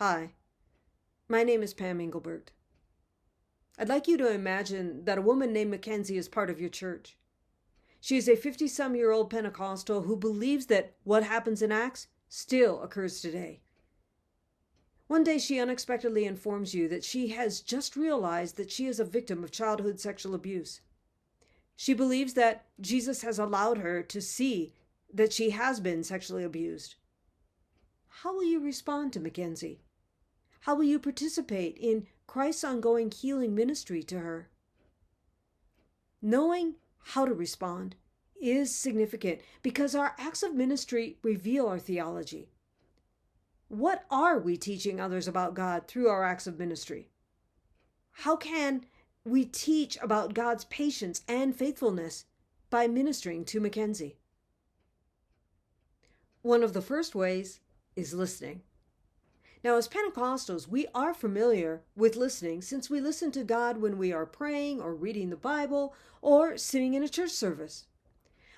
Hi, my name is Pam Engelbert. I'd like you to imagine that a woman named Mackenzie is part of your church. She is a 50-some-year-old Pentecostal who believes that what happens in Acts still occurs today. One day she unexpectedly informs you that she has just realized that she is a victim of childhood sexual abuse. She believes that Jesus has allowed her to see that she has been sexually abused. How will you respond to Mackenzie? How will you participate in Christ's ongoing healing ministry to her? Knowing how to respond is significant because our acts of ministry reveal our theology. What are we teaching others about God through our acts of ministry? How can we teach about God's patience and faithfulness by ministering to Mackenzie? One of the first ways is listening. Now, as Pentecostals, we are familiar with listening since we listen to God when we are praying or reading the Bible or sitting in a church service.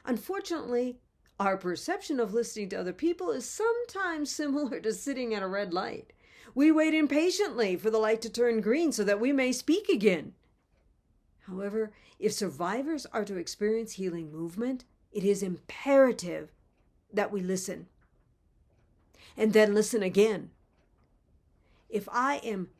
Unfortunately, our perception of listening to other people is sometimes similar to sitting at a red light. We wait impatiently for the light to turn green so that we may speak again. However, if survivors are to experience healing movement, it is imperative that we listen. And then listen again. If I am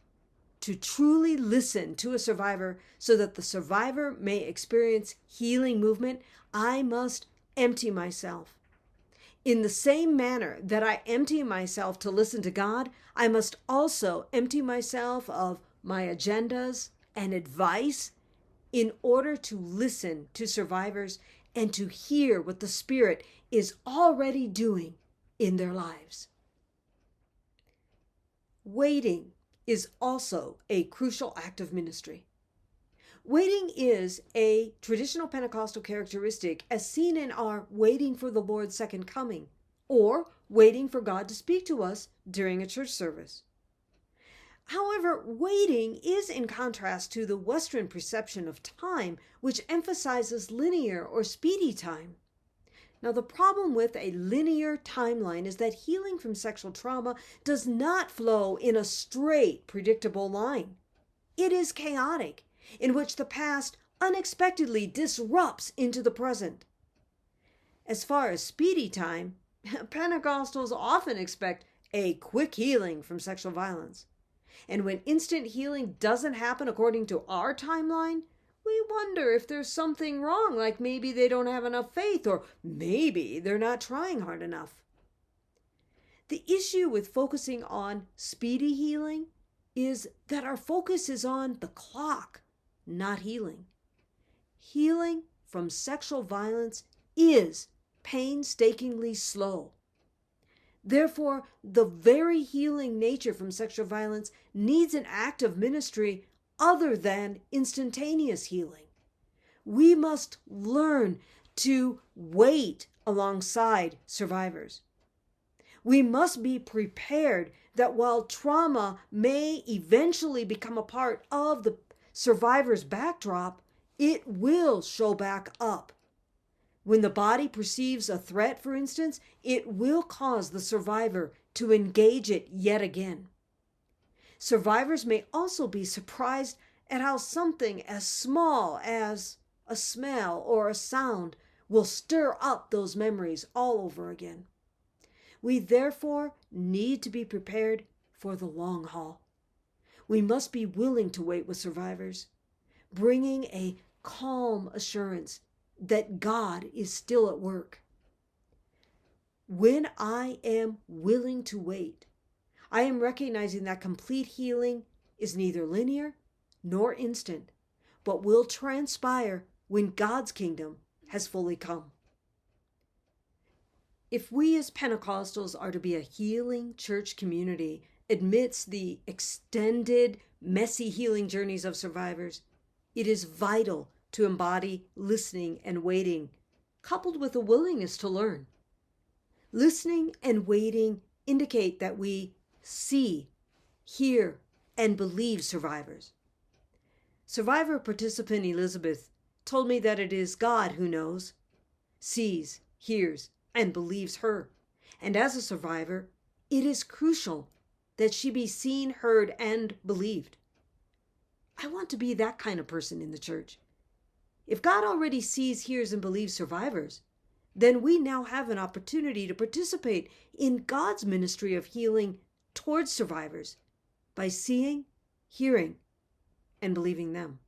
to truly listen to a survivor so that the survivor may experience healing movement, I must empty myself. In the same manner that I empty myself to listen to God, I must also empty myself of my agendas and advice in order to listen to survivors and to hear what the Spirit is already doing in their lives. Waiting is also a crucial act of ministry. Waiting is a traditional Pentecostal characteristic as seen in our waiting for the Lord's second coming or waiting for God to speak to us during a church service. However, waiting is in contrast to the Western perception of time, which emphasizes linear or speedy time. Now, the problem with a linear timeline is that healing from sexual trauma does not flow in a straight, predictable line. It is chaotic, in which the past unexpectedly disrupts into the present. As far as speedy time, Pentecostals often expect a quick healing from sexual violence. And when instant healing doesn't happen according to our timeline, we wonder if there's something wrong, like maybe they don't have enough faith, or maybe they're not trying hard enough. The issue with focusing on speedy healing is that our focus is on the clock, not healing. Healing from sexual violence is painstakingly slow. Therefore, the very healing nature from sexual violence needs an act of ministry other than instantaneous healing. We must learn to wait alongside survivors. We must be prepared that while trauma may eventually become a part of the survivor's backdrop, it will show back up. When the body perceives a threat, for instance, it will cause the survivor to engage it yet again. Survivors may also be surprised at how something as small as a smell or a sound will stir up those memories all over again. We therefore need to be prepared for the long haul. We must be willing to wait with survivors, bringing a calm assurance that God is still at work. When I am willing to wait, I am recognizing that complete healing is neither linear nor instant, but will transpire when God's kingdom has fully come. If we as Pentecostals are to be a healing church community amidst the extended, messy healing journeys of survivors, it is vital to embody listening and waiting, coupled with a willingness to learn. Listening and waiting indicate that we see, hear, and believe survivors. Survivor participant Elizabeth told me that it is God who knows, sees, hears, and believes her. And as a survivor, it is crucial that she be seen, heard, and believed. I want to be that kind of person in the church. If God already sees, hears, and believes survivors, then we now have an opportunity to participate in God's ministry of healing towards survivors by seeing, hearing, and believing them.